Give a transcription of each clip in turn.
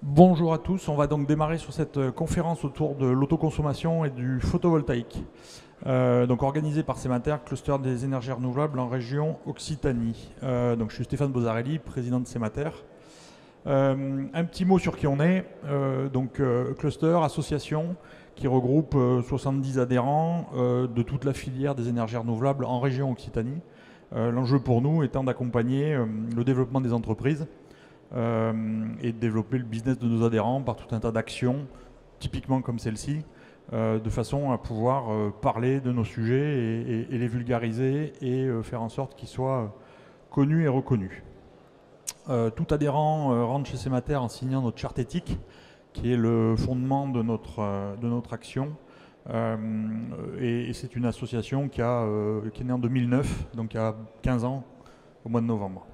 Bonjour à tous, on va donc démarrer sur cette conférence autour de l'autoconsommation et du photovoltaïque. Donc organisée par Semater, cluster des énergies renouvelables en région Occitanie. Donc je suis Stéphane Bozzarelli, président de Semater. Un petit mot sur qui on est. Cluster, association qui regroupe 70 adhérents de toute la filière des énergies renouvelables en région Occitanie. L'enjeu pour nous étant d'accompagner le développement des entreprises et de développer le business de nos adhérents par tout un tas d'actions, typiquement comme celle-ci, de façon à pouvoir parler de nos sujets et les vulgariser et faire en sorte qu'ils soient connus et reconnus. Tout adhérent rentre chez Semater en signant notre charte éthique, qui est le fondement de notre action. Et c'est une association qui est née en 2009, donc il y a 15 ans, au mois de novembre.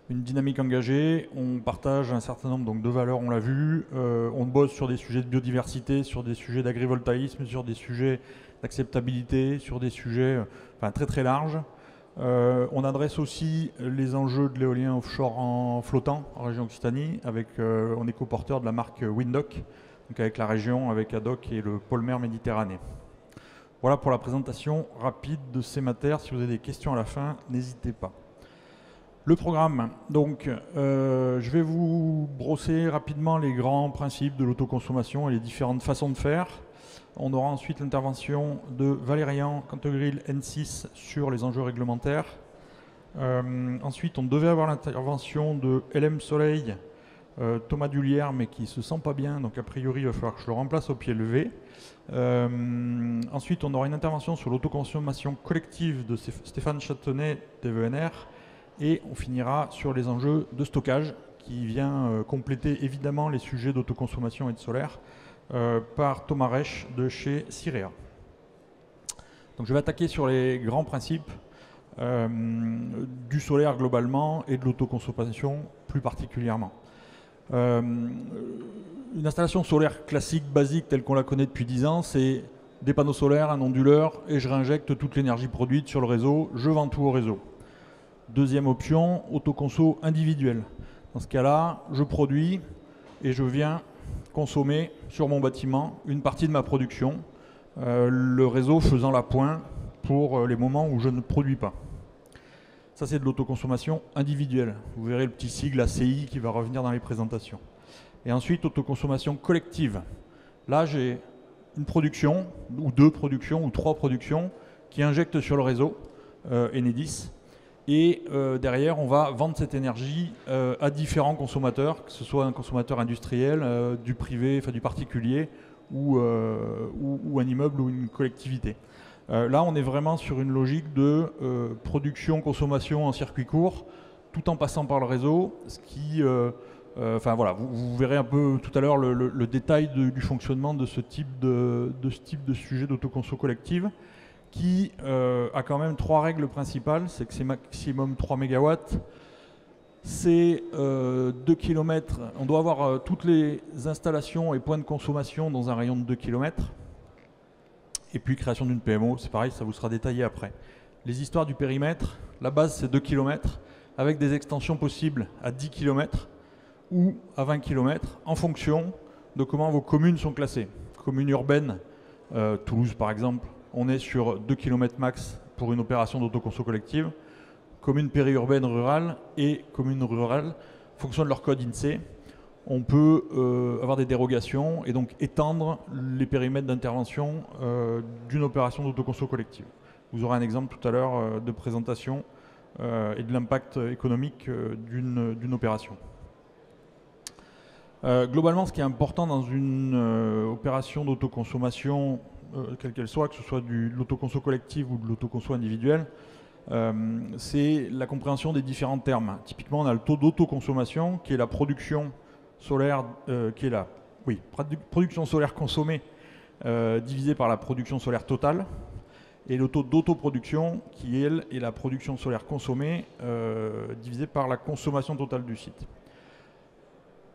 Une dynamique engagée, on partage un certain nombre donc, de valeurs, on l'a vu, on bosse sur des sujets de biodiversité, sur des sujets d'agrivoltaïsme, sur des sujets d'acceptabilité, sur des sujets très très larges. On adresse aussi les enjeux de l'éolien offshore en flottant en région Occitanie, on est coporteur de la marque Windoc, donc avec la région, avec ADOC et le pôle mer Méditerranée. Voilà pour la présentation rapide de Semater. Si vous avez des questions à la fin, n'hésitez pas. Le programme, donc je vais vous brosser rapidement les grands principes de l'autoconsommation et les différentes façons de faire. On aura ensuite l'intervention de Valérian Cantegril N6 sur les enjeux réglementaires. Ensuite, on devait avoir l'intervention de LM Soleil, Thomas Dullière, mais qui ne se sent pas bien, donc a priori il va falloir que je le remplace au pied levé. Ensuite, on aura une intervention sur l'autoconsommation collective de Stéphane Châtenay, TVNR. Et on finira sur les enjeux de stockage qui vient compléter évidemment les sujets d'autoconsommation et de solaire par Thomas Reich de chez Cirea. Donc je vais attaquer sur les grands principes du solaire globalement et de l'autoconsommation plus particulièrement. Une installation solaire classique, basique, telle qu'on la connaît depuis 10 ans, c'est des panneaux solaires, un onduleur et je réinjecte toute l'énergie produite sur le réseau, je vends tout au réseau. Deuxième option, autoconso individuel. Dans ce cas-là, je produis et je viens consommer sur mon bâtiment une partie de ma production, le réseau faisant la pointe pour les moments où je ne produis pas. Ça, c'est de l'autoconsommation individuelle. Vous verrez le petit sigle ACI qui va revenir dans les présentations. Et ensuite, autoconsommation collective. Là, j'ai une production, ou deux productions, ou trois productions qui injectent sur le réseau Enedis. Et derrière, on va vendre cette énergie à différents consommateurs, que ce soit un consommateur industriel, du privé, enfin du particulier, ou un immeuble ou une collectivité. Là, on est vraiment sur une logique de production-consommation en circuit court, tout en passant par le réseau, ce qui... voilà, vous verrez un peu tout à l'heure le détail du fonctionnement de ce type de sujet d'autoconso collective, qui a quand même trois règles principales. C'est que c'est maximum 3 MW, c'est 2 km, on doit avoir toutes les installations et points de consommation dans un rayon de 2 km, et puis création d'une PMO, c'est pareil, ça vous sera détaillé après. Les histoires du périmètre, la base c'est 2 km, avec des extensions possibles à 10 km ou à 20 km, en fonction de comment vos communes sont classées. Commune urbaine, Toulouse par exemple, on est sur 2 km max pour une opération d'autoconso collective. Commune périurbaine rurale et commune rurale, en fonction de leur code INSEE, on peut avoir des dérogations et donc étendre les périmètres d'intervention d'une opération d'autoconso collective. Vous aurez un exemple tout à l'heure de présentation et de l'impact économique d'une opération. Globalement, ce qui est important dans une opération d'autoconsommation, quelle qu'elle soit, que ce soit de l'autoconso collective ou de l'autoconso individuel, c'est la compréhension des différents termes. Typiquement, on a le taux d'autoconsommation, qui est la production solaire, production solaire consommée divisée par la production solaire totale, et le taux d'autoproduction, qui elle est la production solaire consommée divisée par la consommation totale du site.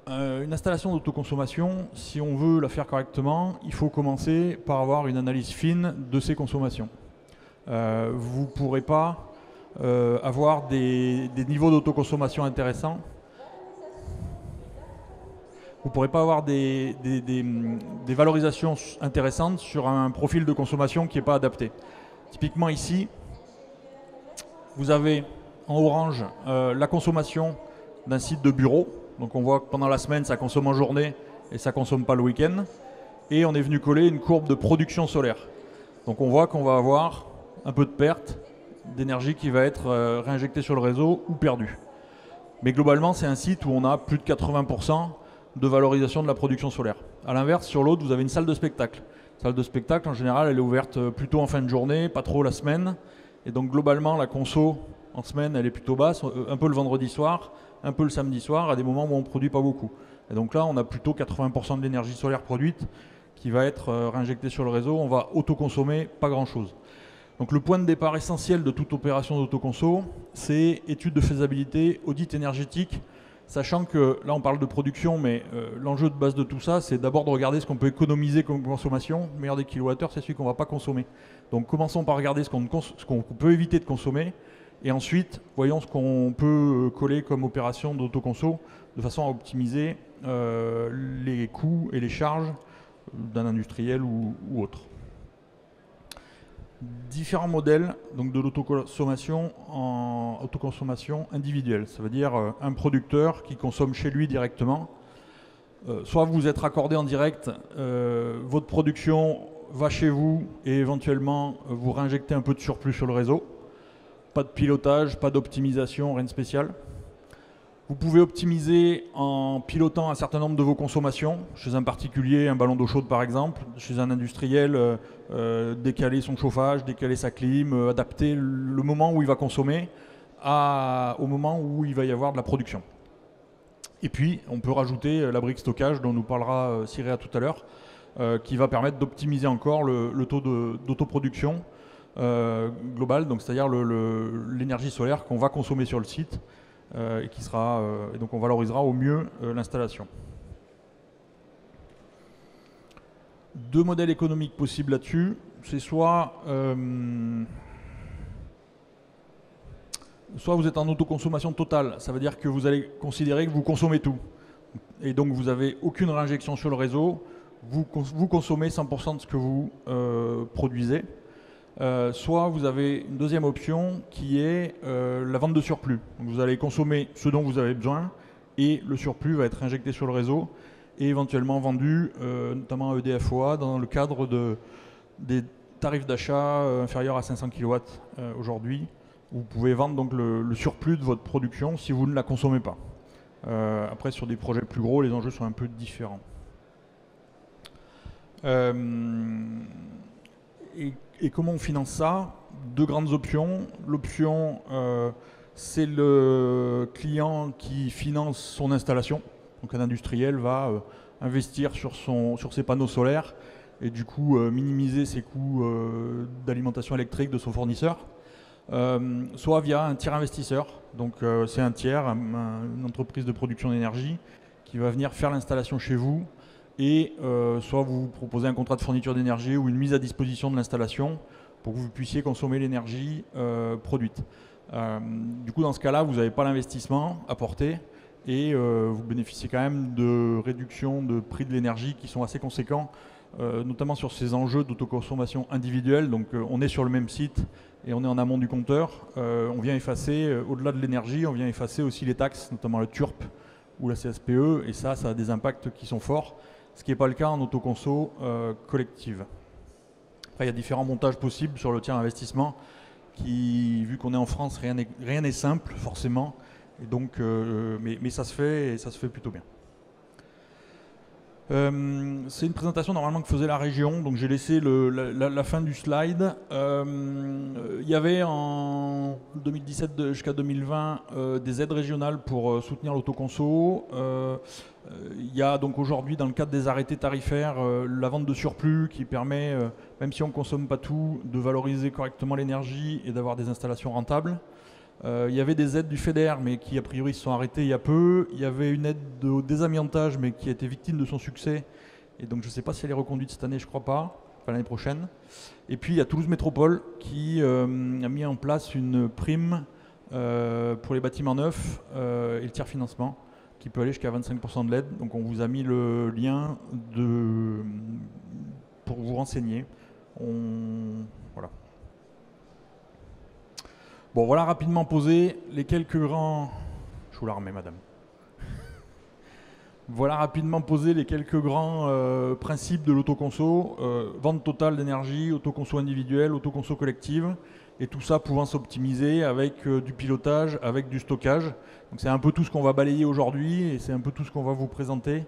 Une installation d'autoconsommation, si on veut la faire correctement, il faut commencer par avoir une analyse fine de ses consommations. Vous ne pourrez pas avoir des niveaux d'autoconsommation intéressants vous ne pourrez pas avoir des valorisations intéressantes sur un profil de consommation qui n'est pas adapté. Typiquement ici, vous avez en orange la consommation d'un site de bureau. Donc on voit que pendant la semaine, ça consomme en journée et ça ne consomme pas le week-end. Et on est venu coller une courbe de production solaire. Donc on voit qu'on va avoir un peu de perte d'énergie qui va être réinjectée sur le réseau ou perdue. Mais globalement, c'est un site où on a plus de 80% de valorisation de la production solaire. A l'inverse, sur l'autre, vous avez une salle de spectacle. La salle de spectacle, en général, elle est ouverte plutôt en fin de journée, pas trop la semaine. Et donc globalement, la conso en semaine, elle est plutôt basse, un peu le vendredi soir, un peu le samedi soir, à des moments où on ne produit pas beaucoup. Et donc là, on a plutôt 80% de l'énergie solaire produite qui va être réinjectée sur le réseau. On va autoconsommer pas grand-chose. Donc le point de départ essentiel de toute opération d'autoconso, c'est étude de faisabilité, audit énergétique, sachant que là on parle de production, mais l'enjeu de base de tout ça, c'est d'abord de regarder ce qu'on peut économiser comme consommation. Le meilleur des kilowattheures, c'est celui qu'on ne va pas consommer. Donc commençons par regarder ce qu'on peut éviter de consommer, et ensuite voyons ce qu'on peut coller comme opération d'autoconso, de façon à optimiser les coûts et les charges d'un industriel ou autre. Différents modèles donc de l'autoconsommation en autoconsommation individuelle. Ça veut dire un producteur qui consomme chez lui directement. Soit vous êtes raccordé en direct, votre production va chez vous et éventuellement vous réinjectez un peu de surplus sur le réseau. Pas de pilotage, pas d'optimisation, rien de spécial. Vous pouvez optimiser en pilotant un certain nombre de vos consommations. Chez un particulier, un ballon d'eau chaude par exemple. Chez un industriel, décaler son chauffage, décaler sa clim, adapter le moment où il va consommer au moment où il va y avoir de la production. Et puis, on peut rajouter la brique stockage dont nous parlera Cyria tout à l'heure, qui va permettre d'optimiser encore le taux d'autoproduction global, donc c'est-à-dire l'énergie solaire qu'on va consommer sur le site. Et donc on valorisera au mieux l'installation. Deux modèles économiques possibles là-dessus, c'est soit vous êtes en autoconsommation totale, ça veut dire que vous allez considérer que vous consommez tout, et donc vous n'avez aucune réinjection sur le réseau, vous consommez 100% de ce que vous produisez. Soit vous avez une deuxième option qui est la vente de surplus. Donc vous allez consommer ce dont vous avez besoin et le surplus va être injecté sur le réseau et éventuellement vendu, notamment à EDF-OA, dans le cadre des tarifs d'achat inférieurs à 500 kW aujourd'hui. Vous pouvez vendre donc le surplus de votre production si vous ne la consommez pas. Après, sur des projets plus gros, les enjeux sont un peu différents. Et comment on finance ça? Deux grandes options. L'option, c'est le client qui finance son installation. Donc un industriel va investir sur ses panneaux solaires et du coup minimiser ses coûts d'alimentation électrique de son fournisseur. Soit via un tiers investisseur. Donc c'est un tiers, une entreprise de production d'énergie qui va venir faire l'installation chez vous. Et soit vous proposez un contrat de fourniture d'énergie ou une mise à disposition de l'installation pour que vous puissiez consommer l'énergie produite. Du coup, dans ce cas-là, vous n'avez pas l'investissement à porter et vous bénéficiez quand même de réductions de prix de l'énergie qui sont assez conséquents, notamment sur ces enjeux d'autoconsommation individuelle. Donc on est sur le même site et on est en amont du compteur. On vient effacer, au-delà de l'énergie, on vient effacer aussi les taxes, notamment le TURP ou la CSPE, et ça a des impacts qui sont forts. Ce qui n'est pas le cas en autoconso collective. Après, il y a différents montages possibles sur le tiers investissement qui, vu qu'on est en France, rien n'est simple forcément. Et donc, mais ça se fait et ça se fait plutôt bien. C'est une présentation normalement que faisait la région, donc j'ai laissé la fin du slide. Il y avait en 2017 jusqu'à 2020 des aides régionales pour soutenir l'autoconso. Il y a donc aujourd'hui dans le cadre des arrêtés tarifaires la vente de surplus qui permet, même si on ne consomme pas tout, de valoriser correctement l'énergie et d'avoir des installations rentables. Il y avait des aides du FEDER, mais qui a priori se sont arrêtées il y a peu. Il y avait une aide au désamiantage, mais qui a été victime de son succès. Et donc je ne sais pas si elle est reconduite cette année, je ne crois pas, enfin l'année prochaine. Et puis il y a Toulouse Métropole qui a mis en place une prime pour les bâtiments neufs et le tiers financement qui peut aller jusqu'à 25% de LED. Donc on vous a mis le lien pour vous renseigner. Voilà. Bon, voilà rapidement posé les quelques grands... Je vous la remets, madame. Voilà rapidement posé les quelques grands principes de l'autoconso. Vente totale d'énergie, autoconso individuelle, autoconso collective. Et tout ça pouvant s'optimiser avec du pilotage, avec du stockage. Donc c'est un peu tout ce qu'on va balayer aujourd'hui et c'est un peu tout ce qu'on va vous présenter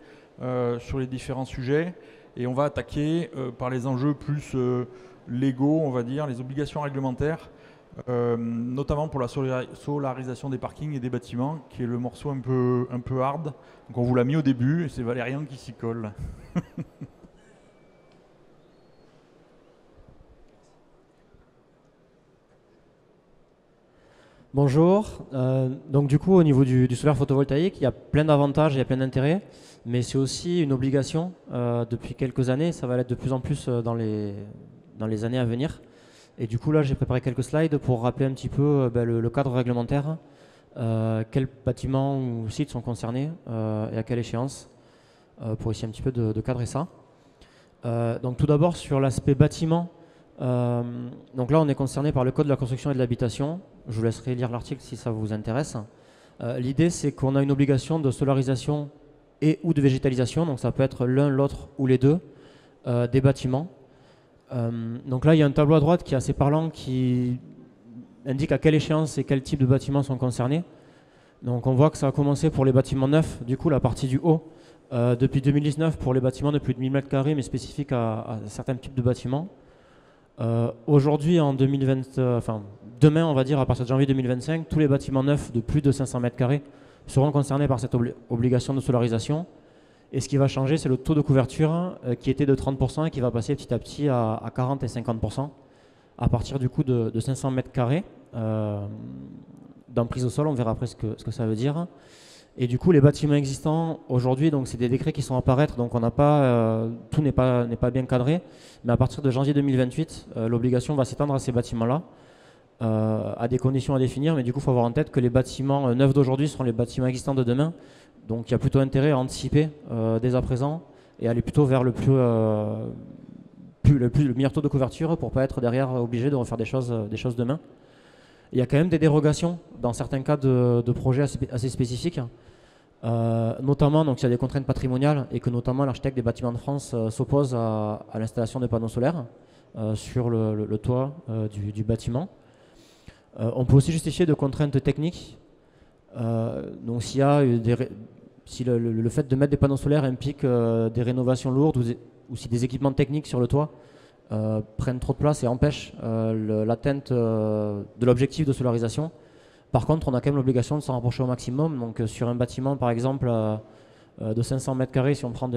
sur les différents sujets. Et on va attaquer par les enjeux plus légaux, on va dire, les obligations réglementaires, notamment pour la solarisation des parkings et des bâtiments, qui est le morceau un peu hard. Donc on vous l'a mis au début et c'est Valérian qui s'y colle. Bonjour, donc du coup au niveau du solaire photovoltaïque, il y a plein d'avantages, il y a plein d'intérêts, mais c'est aussi une obligation depuis quelques années, ça va l'être de plus en plus dans les années à venir. Et du coup là j'ai préparé quelques slides pour rappeler un petit peu le cadre réglementaire, quels bâtiments ou sites sont concernés et à quelle échéance, pour essayer un petit peu de cadrer ça. Donc tout d'abord sur l'aspect bâtiment. Donc là on est concerné par le code de la construction et de l'habitation. Je vous laisserai lire l'article si ça vous intéresse. L'idée c'est qu'on a une obligation de solarisation et ou de végétalisation, donc ça peut être l'un, l'autre ou les deux des bâtiments. Donc là il y a un tableau à droite qui est assez parlant qui indique à quelle échéance et quel type de bâtiments sont concernés. Donc on voit que ça a commencé pour les bâtiments neufs, du coup la partie du haut, depuis 2019 pour les bâtiments de plus de 1000 m² mais spécifiques à certains types de bâtiments. Aujourd'hui, en 2020, demain, on va dire à partir de janvier 2025, tous les bâtiments neufs de plus de 500 m² seront concernés par cette obligation de solarisation. Et ce qui va changer, c'est le taux de couverture qui était de 30% et qui va passer petit à petit à 40 et 50% à partir du coup de 500 m². D'emprise au sol, on verra après ce que ça veut dire. Et du coup, les bâtiments existants aujourd'hui, donc c'est des décrets qui sont à apparaître, donc on n'a pas, tout n'est pas bien cadré. Mais à partir de janvier 2028, l'obligation va s'étendre à ces bâtiments-là, à des conditions à définir. Mais du coup, il faut avoir en tête que les bâtiments neufs d'aujourd'hui seront les bâtiments existants de demain. Donc il y a plutôt intérêt à anticiper dès à présent et aller plutôt vers le meilleur taux de couverture pour ne pas être derrière obligé de refaire des choses demain. Il y a quand même des dérogations dans certains cas de projets assez spécifiques, notamment donc il y a des contraintes patrimoniales et que notamment l'architecte des bâtiments de France s'oppose à l'installation de panneaux solaires sur le toit du bâtiment. On peut aussi justifier de contraintes techniques. Donc s'il y a si le fait de mettre des panneaux solaires implique des rénovations lourdes ou si des équipements techniques sur le toit prennent trop de place et empêchent l'atteinte de l'objectif de solarisation. Par contre, on a quand même l'obligation de s'en rapprocher au maximum. Donc sur un bâtiment, par exemple, de 500 m², si on prend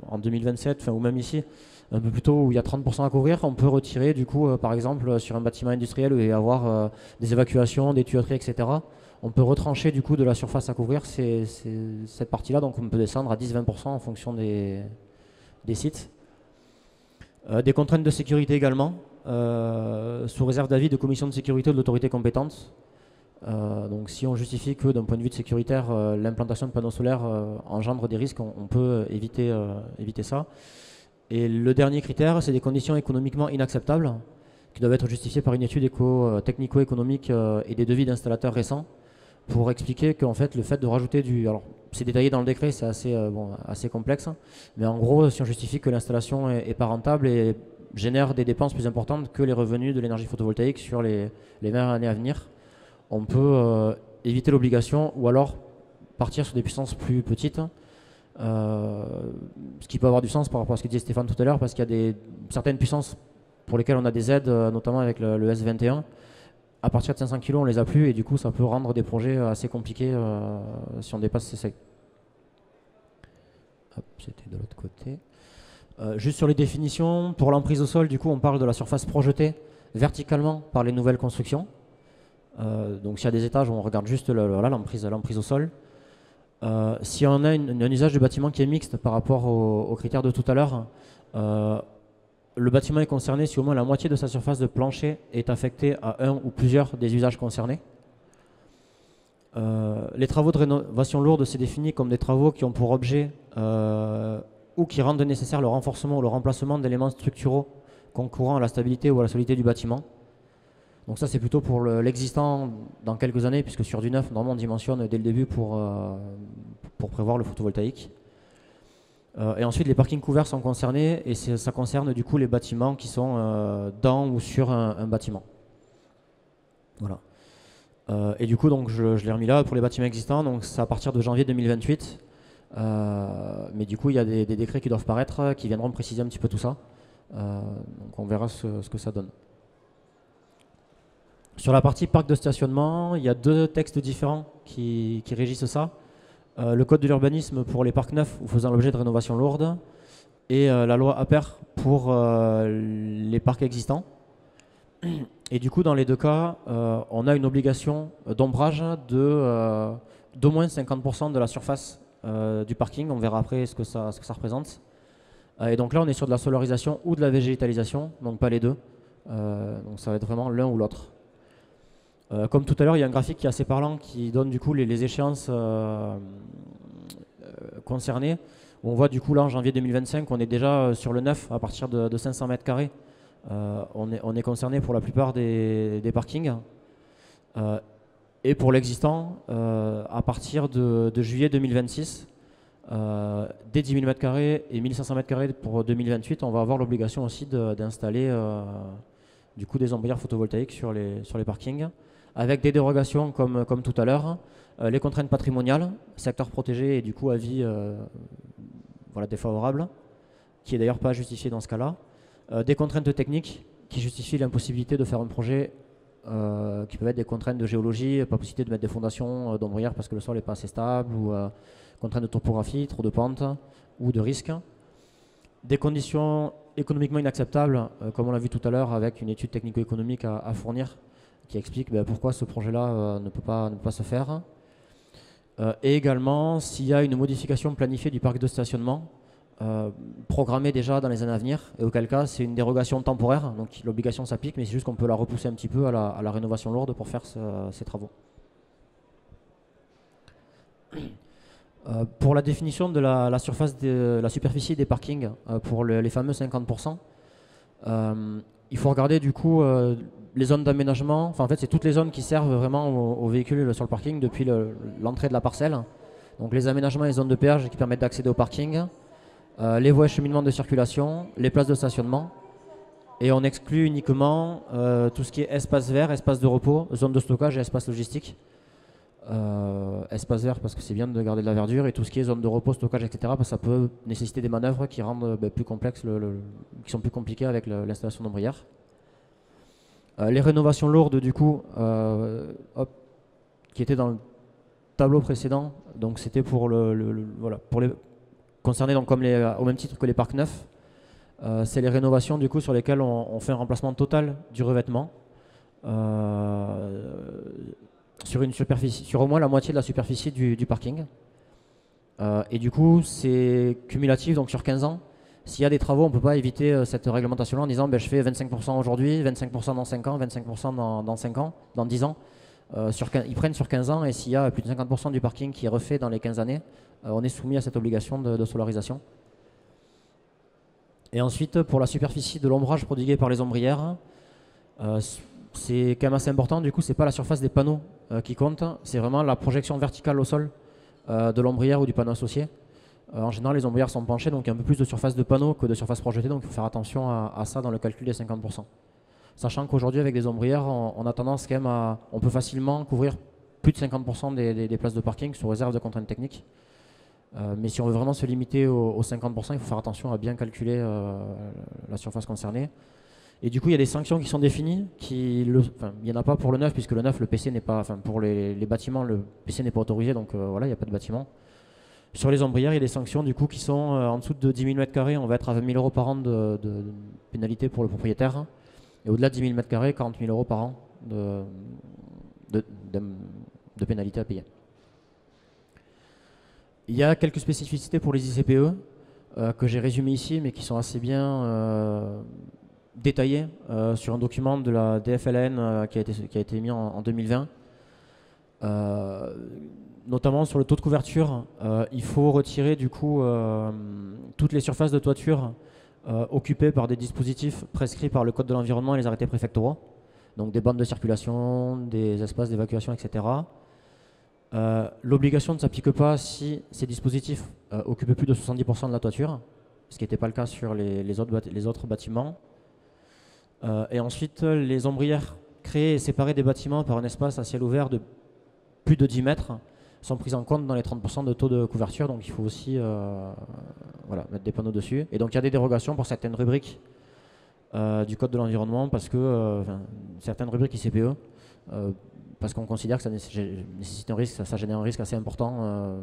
en 2027, ou même ici, un peu plus tôt, où il y a 30% à couvrir, on peut retirer, du coup, par exemple, sur un bâtiment industriel où il va y avoir des évacuations, des tuyauteries, etc., on peut retrancher, du coup, de la surface à couvrir cette partie-là. Donc on peut descendre à 10-20% en fonction des sites. Des contraintes de sécurité également, sous réserve d'avis de commission de sécurité de l'autorité compétente. Donc si on justifie que d'un point de vue de sécuritaire, l'implantation de panneaux solaires engendre des risques, on peut éviter ça. Et le dernier critère, c'est des conditions économiquement inacceptables qui doivent être justifiées par une étude technico-économique et des devis d'installateurs récents pour expliquer qu'en fait le fait de rajouter alors c'est détaillé dans le décret, c'est assez complexe, mais en gros si on justifie que l'installation est pas rentable et génère des dépenses plus importantes que les revenus de l'énergie photovoltaïque sur les 20 années à venir, on peut éviter l'obligation ou alors partir sur des puissances plus petites, ce qui peut avoir du sens par rapport à ce que disait Stéphane tout à l'heure, parce qu'il y a certaines puissances pour lesquelles on a des aides, notamment avec le S21. À partir de 500 kg, on les a plus et du coup, ça peut rendre des projets assez compliqués si on dépasse ces seuils. C'était de l'autre côté. Juste sur les définitions, pour l'emprise au sol, du coup, on parle de la surface projetée verticalement par les nouvelles constructions. Donc s'il y a des étages, on regarde juste l'emprise au sol. Si on a un usage du bâtiment qui est mixte par rapport aux critères de tout à l'heure, le bâtiment est concerné si au moins la moitié de sa surface de plancher est affectée à un ou plusieurs des usages concernés. Les travaux de rénovation lourde, c'est défini comme des travaux qui ont pour objet ou qui rendent nécessaire le renforcement ou le remplacement d'éléments structuraux concourant à la stabilité ou à la solidité du bâtiment. Donc ça, c'est plutôt pour l'existant dans quelques années, puisque sur du neuf, normalement, on dimensionne dès le début pour prévoir le photovoltaïque. Et ensuite, les parkings couverts sont concernés, et ça concerne du coup les bâtiments qui sont dans ou sur un bâtiment. Voilà. Et du coup, donc, je l'ai remis là pour les bâtiments existants, donc c'est à partir de janvier 2028. Mais du coup, il y a des décrets qui doivent paraître, qui viendront préciser un petit peu tout ça. Donc on verra ce que ça donne. Sur la partie parc de stationnement, il y a 2 textes différents qui régissent ça. Le code de l'urbanisme pour les parcs neufs ou faisant l'objet de rénovation lourde, et la loi APER pour les parcs existants. Et du coup, dans les 2 cas, on a une obligation d'ombrage d'au moins 50% de la surface du parking. On verra après ce que ça représente. Et donc là, on est sur de la solarisation ou de la végétalisation, donc pas les 2. Donc ça va être vraiment l'un ou l'autre. Comme tout à l'heure, il y a un graphique qui est assez parlant qui donne du coup les échéances concernées. On voit du coup là en janvier 2025, on est déjà sur le neuf à partir de 500 mètres carrés. On est concerné pour la plupart des parkings. Et pour l'existant, à partir de juillet 2026, dès 10 000 m² et 1500 m² pour 2028, on va avoir l'obligation aussi d'installer du coup des ombrières photovoltaïques sur les parkings, avec des dérogations comme tout à l'heure, les contraintes patrimoniales, secteur protégé et du coup avis voilà, défavorable, qui est d'ailleurs pas justifié dans ce cas-là, des contraintes techniques qui justifient l'impossibilité de faire un projet qui peuvent être des contraintes de géologie, pas possibilité de mettre des fondations d'ombrières parce que le sol n'est pas assez stable, ou contraintes de topographie, trop de pente ou de risque. Des conditions économiquement inacceptables, comme on l'a vu tout à l'heure avec une étude technico-économique à fournir qui explique pourquoi ce projet-là ne peut pas se faire. Et également, s'il y a une modification planifiée du parc de stationnement, programmée déjà dans les années à venir, et auquel cas c'est une dérogation temporaire, donc l'obligation s'applique, mais c'est juste qu'on peut la repousser un petit peu à la rénovation lourde pour faire ces travaux. Pour la définition de la superficie des parkings, pour les fameux 50%, il faut regarder du coup les zones d'aménagement. Enfin, en fait, c'est toutes les zones qui servent vraiment aux véhicules sur le parking depuis l'entrée de la parcelle. Donc les aménagements et les zones de péage qui permettent d'accéder au parking, les voies et cheminements de circulation, les places de stationnement. Et on exclut uniquement tout ce qui est espace vert, espace de repos, zone de stockage et espace logistique. Espace vert parce que c'est bien de garder de la verdure, et tout ce qui est zone de repos, stockage, etc. parce que ça peut nécessiter des manœuvres qui rendent plus complexes, qui sont plus compliquées avec l'installation d'ombrières. Les rénovations lourdes du coup, qui étaient dans le tableau précédent, donc c'était pour voilà, pour les concernés donc au même titre que les parcs neufs. C'est les rénovations du coup sur lesquelles on fait un remplacement total du revêtement. Sur au moins la moitié de la superficie du parking. Et du coup, c'est cumulatif, donc sur 15 ans. S'il y a des travaux, on ne peut pas éviter cette réglementation-là en disant je fais 25% aujourd'hui, 25% dans 5 ans, 25% dans 5 ans, dans 10 ans. Ils prennent sur 15 ans, et s'il y a plus de 50% du parking qui est refait dans les 15 années, on est soumis à cette obligation de solarisation. Et ensuite, pour la superficie de l'ombrage prodigué par les ombrières, c'est quand même assez important. Du coup, c'est pas la surface des panneaux qui compte, c'est vraiment la projection verticale au sol de l'ombrière ou du panneau associé. En général, les ombrières sont penchées, donc il y a un peu plus de surface de panneau que de surface projetée, donc il faut faire attention à ça dans le calcul des 50%. Sachant qu'aujourd'hui, avec des ombrières, on a tendance quand même on peut facilement couvrir plus de 50% des places de parking sous réserve de contraintes techniques. Mais si on veut vraiment se limiter aux 50%, il faut faire attention à bien calculer la surface concernée. Et du coup, il y a des sanctions qui sont définies. Il n'y en a pas pour le neuf, puisque le neuf, le PC n'est pas, pour les bâtiments, le PC n'est pas autorisé, donc voilà, il n'y a pas de bâtiment. Sur les ombrières, il y a des sanctions du coup qui sont en dessous de 10 000 m², on va être à 20 000 € par an de pénalité pour le propriétaire. Et au-delà de 10 000 m², 40 000 € par an de pénalité à payer. Il y a quelques spécificités pour les ICPE que j'ai résumées ici, mais qui sont assez bien détaillées sur un document de la DFLN qui a été mis en 2020. Notamment sur le taux de couverture, il faut retirer du coup toutes les surfaces de toiture occupées par des dispositifs prescrits par le Code de l'environnement et les arrêtés préfectoraux, donc des bandes de circulation, des espaces d'évacuation, etc. L'obligation ne s'applique pas si ces dispositifs occupent plus de 70% de la toiture, ce qui n'était pas le cas sur les autres bâtiments. Et ensuite, les ombrières créées et séparées des bâtiments par un espace à ciel ouvert de plus de 10 mètres sont prises en compte dans les 30% de taux de couverture, donc il faut aussi mettre des panneaux dessus. Et donc il y a des dérogations pour certaines rubriques du Code de l'environnement, parce que certaines rubriques ICPE, parce qu'on considère que ça nécessite un risque, ça génère un risque assez important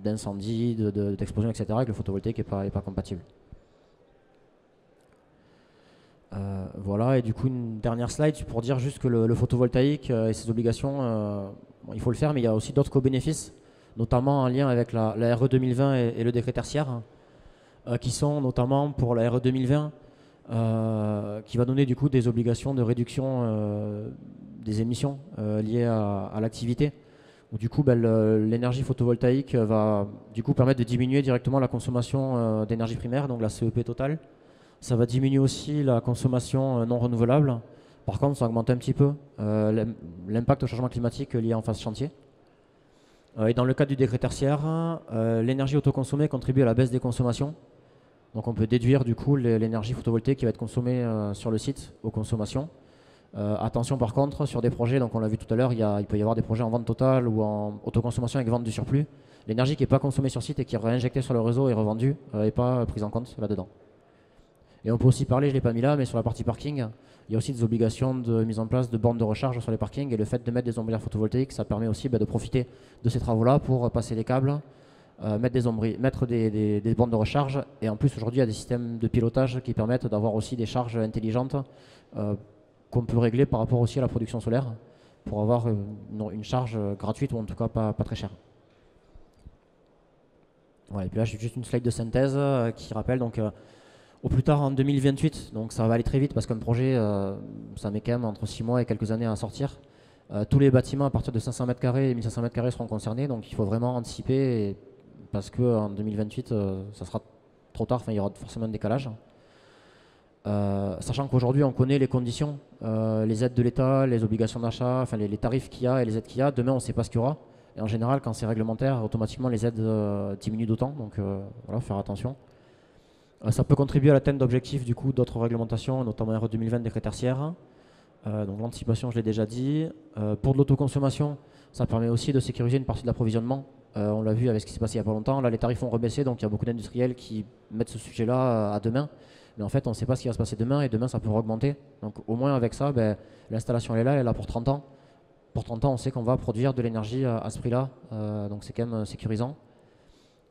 d'incendie, d'explosion, etc., et que le photovoltaïque n'est pas compatible. Voilà, et du coup une dernière slide pour dire juste que le photovoltaïque et ses obligations, il faut le faire, mais il y a aussi d'autres co-bénéfices, notamment en lien avec la RE 2020 et le décret tertiaire, qui sont notamment pour la RE 2020, qui va donner du coup des obligations de réduction des émissions liées à l'activité. Du coup, l'énergie photovoltaïque va du coup permettre de diminuer directement la consommation d'énergie primaire, donc la CEP totale. Ça va diminuer aussi la consommation non renouvelable. Par contre, ça augmente un petit peu l'impact au changement climatique lié en phase chantier. Et dans le cadre du décret tertiaire, l'énergie autoconsommée contribue à la baisse des consommations. Donc on peut déduire du coup l'énergie photovoltaïque qui va être consommée sur le site aux consommations. Attention par contre, sur des projets, donc on l'a vu tout à l'heure, il peut y avoir des projets en vente totale ou en autoconsommation avec vente du surplus. L'énergie qui n'est pas consommée sur site et qui est réinjectée sur le réseau et revendue n'est pas prise en compte là-dedans. Et on peut aussi parler, je ne l'ai pas mis là, mais sur la partie parking, il y a aussi des obligations de mise en place de bornes de recharge sur les parkings, et le fait de mettre des ombrières photovoltaïques, ça permet aussi de profiter de ces travaux-là pour passer les câbles, mettre des bornes de recharge, et en plus aujourd'hui il y a des systèmes de pilotage qui permettent d'avoir aussi des charges intelligentes qu'on peut régler par rapport aussi à la production solaire pour avoir une charge gratuite ou en tout cas pas très chère. Voilà, et puis là j'ai juste une slide de synthèse qui rappelle donc au plus tard en 2028, donc ça va aller très vite parce qu'un projet, ça met quand même entre 6 mois et quelques années à sortir. Tous les bâtiments à partir de 500 m² et 1500 m² seront concernés, donc il faut vraiment anticiper parce qu'en 2028, ça sera trop tard, il y aura forcément un décalage. Sachant qu'aujourd'hui on connaît les conditions, les aides de l'État, les obligations d'achat, les tarifs qu'il y a et les aides qu'il y a. Demain on ne sait pas ce qu'il y aura. Et en général quand c'est réglementaire, automatiquement les aides diminuent d'autant, donc voilà, faire attention. Ça peut contribuer à l'atteinte d'objectifs du coup d'autres réglementations, notamment RE 2020 décret tertiaire. Donc l'anticipation, je l'ai déjà dit. Pour de l'autoconsommation, ça permet aussi de sécuriser une partie de l'approvisionnement. On l'a vu avec ce qui s'est passé il n'y a pas longtemps. Là, les tarifs ont rebaissé, donc il y a beaucoup d'industriels qui mettent ce sujet-là à demain. Mais en fait, on ne sait pas ce qui va se passer demain, et demain, ça peut augmenter. Donc au moins avec ça, l'installation elle est là pour 30 ans. Pour 30 ans, on sait qu'on va produire de l'énergie à ce prix-là. Donc c'est quand même sécurisant.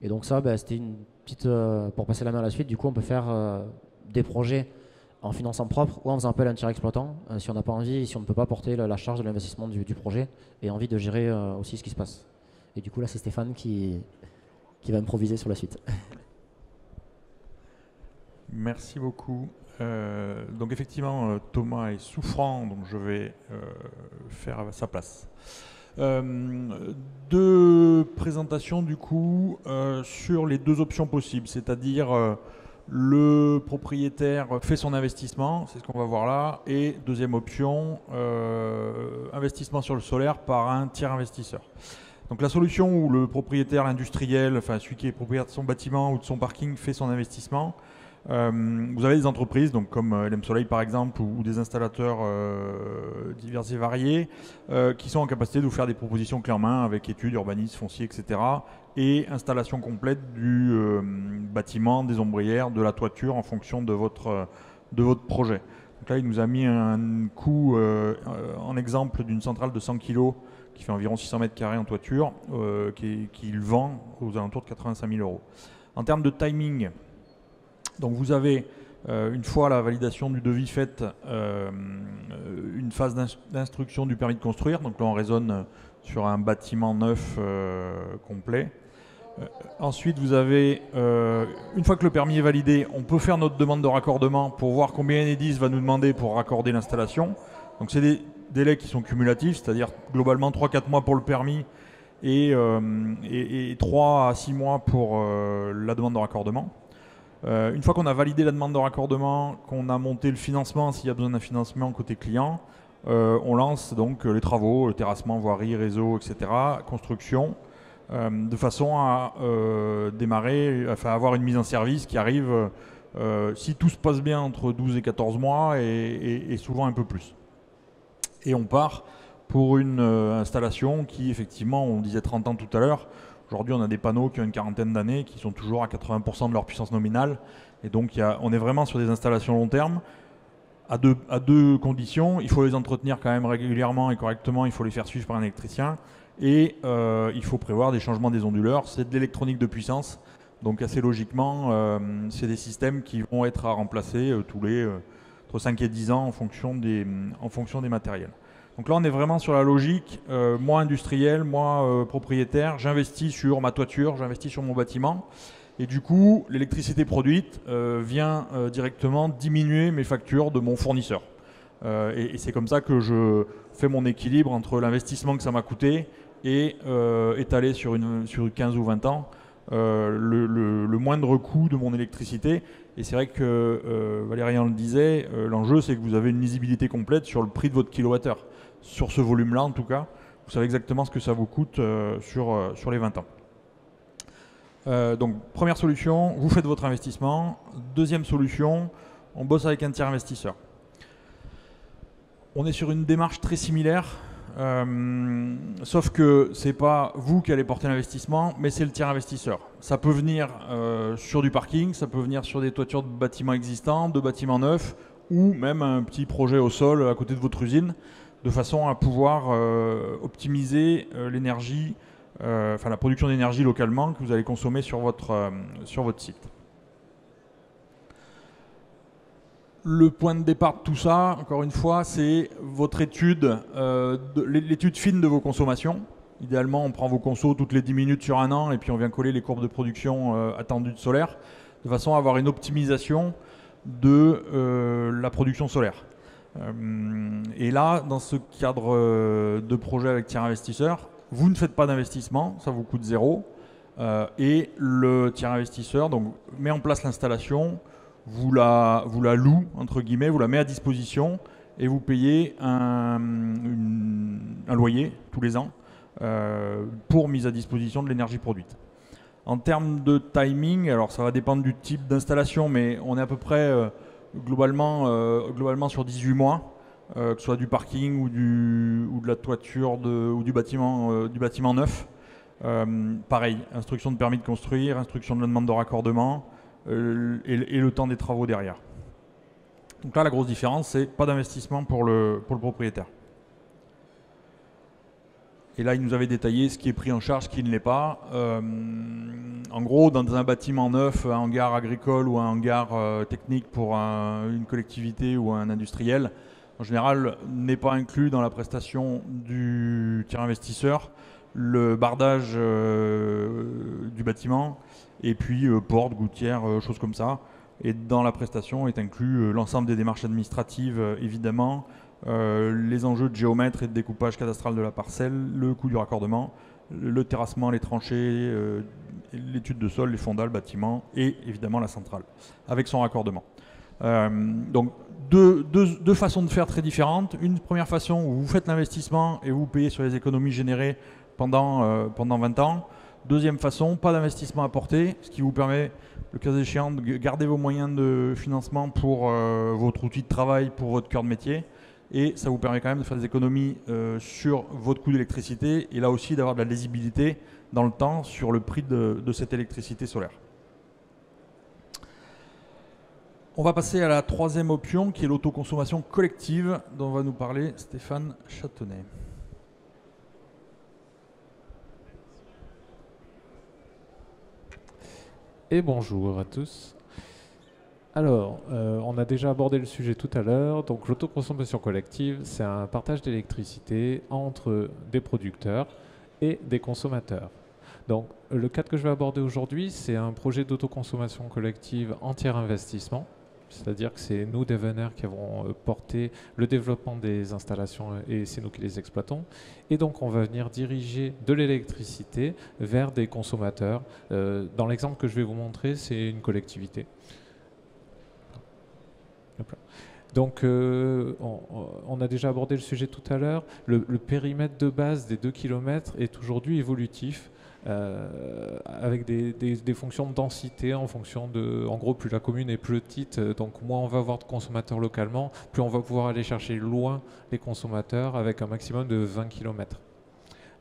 Et donc ça, c'était une petite... pour passer la main à la suite, du coup, on peut faire des projets en finançant propre ou en faisant appel à un tiers exploitant si on n'a pas envie, si on ne peut pas porter la charge de l'investissement du projet et envie de gérer aussi ce qui se passe. Et du coup, là, c'est Stéphane qui va improviser sur la suite. Merci beaucoup. Donc effectivement, Thomas est souffrant, donc je vais faire à sa place. Deux présentations du coup sur les deux options possibles, c'est-à-dire le propriétaire fait son investissement, c'est ce qu'on va voir là, et deuxième option, investissement sur le solaire par un tiers investisseur. Donc la solution où le propriétaire, l'industriel, enfin celui qui est propriétaire de son bâtiment ou de son parking fait son investissement, vous avez des entreprises donc comme LM Soleil par exemple ou des installateurs divers et variés qui sont en capacité de vous faire des propositions clés en main avec études, urbanisme, foncier, etc. et installation complète du bâtiment, des ombrières, de la toiture en fonction de votre projet. Donc là il nous a mis un coût en exemple d'une centrale de 100 kg qui fait environ 600 m² en toiture qu'il vend aux alentours de 85 000 €. En termes de timing, donc vous avez, une fois la validation du devis faite, une phase d'instruction du permis de construire. Donc là on raisonne sur un bâtiment neuf complet. Ensuite vous avez, une fois que le permis est validé, on peut faire notre demande de raccordement pour voir combien Enedis va nous demander pour raccorder l'installation. Donc c'est délais qui sont cumulatifs, c'est-à-dire globalement 3-4 mois pour le permis et 3 à 6 mois pour la demande de raccordement. Une fois qu'on a validé la demande de raccordement, qu'on a monté le financement, s'il y a besoin d'un financement côté client, on lance donc les travaux, le terrassement, voirie, réseau, etc., construction, de façon à démarrer, enfin avoir une mise en service qui arrive, si tout se passe bien, entre 12 et 14 mois et souvent un peu plus. Et on part pour une installation qui, effectivement, on disait 30 ans tout à l'heure. Aujourd'hui, on a des panneaux qui ont une quarantaine d'années, qui sont toujours à 80% de leur puissance nominale. Et donc, on est vraiment sur des installations long terme, à deux conditions. Il faut les entretenir quand même régulièrement et correctement. Il faut les faire suivre par un électricien. Et il faut prévoir des changements des onduleurs. C'est de l'électronique de puissance. Donc, assez logiquement, c'est des systèmes qui vont être à remplacer entre 5 et 10 ans en fonction des matériels. Donc là, on est vraiment sur la logique, moi industriel, moi propriétaire, j'investis sur ma toiture, j'investis sur mon bâtiment. Et du coup, l'électricité produite vient directement diminuer mes factures de mon fournisseur. Et c'est comme ça que je fais mon équilibre entre l'investissement que ça m'a coûté et étalé sur 15 ou 20 ans, le moindre coût de mon électricité. Et c'est vrai que Valérian le disait, l'enjeu c'est que vous avez une lisibilité complète sur le prix de votre kilowattheure. Sur ce volume-là en tout cas, vous savez exactement ce que ça vous coûte sur les 20 ans. Donc première solution, vous faites votre investissement. Deuxième solution, on bosse avec un tiers investisseur. On est sur une démarche très similaire, sauf que ce n'est pas vous qui allez porter l'investissement, mais c'est le tiers investisseur. Ça peut venir sur du parking, ça peut venir sur des toitures de bâtiments existants, de bâtiments neufs, ou même un petit projet au sol à côté de votre usine, de façon à pouvoir optimiser l'énergie, la production d'énergie localement que vous allez consommer sur votre site. Le point de départ de tout ça, encore une fois, c'est votre étude, l'étude fine de vos consommations. Idéalement, on prend vos consos toutes les 10 minutes sur un an et puis on vient coller les courbes de production attendues de solaire, de façon à avoir une optimisation de la production solaire. Et là, dans ce cadre de projet avec tiers investisseur, vous ne faites pas d'investissement, ça vous coûte 0. Et le tiers investisseur donc, met en place l'installation, vous la loue, entre guillemets, vous la met à disposition et vous payez un loyer tous les ans pour mise à disposition de l'énergie produite. En termes de timing, alors ça va dépendre du type d'installation, mais on est à peu près globalement sur 18 mois, que ce soit du parking ou de la toiture ou du bâtiment neuf. Pareil, instruction de permis de construire, instruction de la demande de raccordement et le temps des travaux derrière. Donc là, la grosse différence, c'est pas d'investissement pour le propriétaire. Et là, il nous avait détaillé ce qui est pris en charge, ce qui ne l'est pas. En gros, dans un bâtiment neuf, un hangar agricole ou un hangar technique pour une collectivité ou un industriel, en général, n'est pas inclus dans la prestation du tiers investisseur le bardage du bâtiment et puis porte, gouttière, choses comme ça. Et dans la prestation est inclus l'ensemble des démarches administratives, évidemment, les enjeux de géomètre et de découpage cadastral de la parcelle, le coût du raccordement, le terrassement, les tranchées, l'étude de sol, les fondas, le bâtiment et évidemment la centrale, avec son raccordement. Donc deux façons de faire très différentes. Une première façon où vous faites l'investissement et vous payez sur les économies générées pendant 20 ans. Deuxième façon, pas d'investissement apporté, ce qui vous permet, le cas échéant, de garder vos moyens de financement pour votre outil de travail, pour votre cœur de métier. Et ça vous permet quand même de faire des économies sur votre coût d'électricité et là aussi d'avoir de la lisibilité dans le temps sur le prix de cette électricité solaire. On va passer à la troisième option qui est l'autoconsommation collective dont va nous parler Stéphane Châtenay. Et bonjour à tous. Alors, on a déjà abordé le sujet tout à l'heure. Donc, l'autoconsommation collective, c'est un partage d'électricité entre des producteurs et des consommateurs. Donc, le cadre que je vais aborder aujourd'hui, c'est un projet d'autoconsommation collective en tiers investissement, C'est-à-dire que c'est nous, Devener, qui avons porté le développement des installations et c'est nous qui les exploitons. Et donc, on va venir diriger de l'électricité vers des consommateurs. Dans l'exemple que je vais vous montrer, c'est une collectivité. Hop là. Donc, on a déjà abordé le sujet tout à l'heure. Le périmètre de base des 2 km est aujourd'hui évolutif. Avec des fonctions de densité en fonction de, en gros, plus la commune est petite, donc moins on va avoir de consommateurs localement, plus on va pouvoir aller chercher loin les consommateurs avec un maximum de 20 km.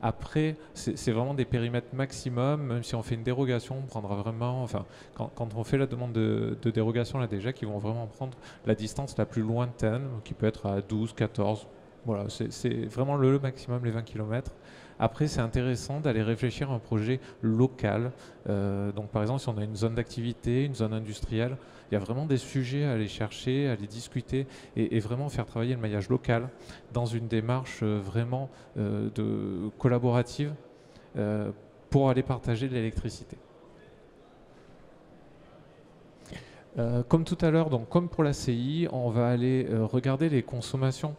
Après, c'est vraiment des périmètres maximum, même si on fait une dérogation, on prendra vraiment, enfin, quand on fait la demande de dérogation là déjà, qui vont vraiment prendre la distance la plus lointaine, qui peut être à 12, 14, voilà, c'est vraiment le maximum, les 20 km. Après, c'est intéressant d'aller réfléchir à un projet local. Donc, par exemple, si on a une zone d'activité, une zone industrielle, il y a vraiment des sujets à aller chercher, à aller discuter et vraiment faire travailler le maillage local dans une démarche vraiment collaborative pour aller partager de l'électricité. Comme tout à l'heure, donc comme pour la CI, on va aller regarder les consommations.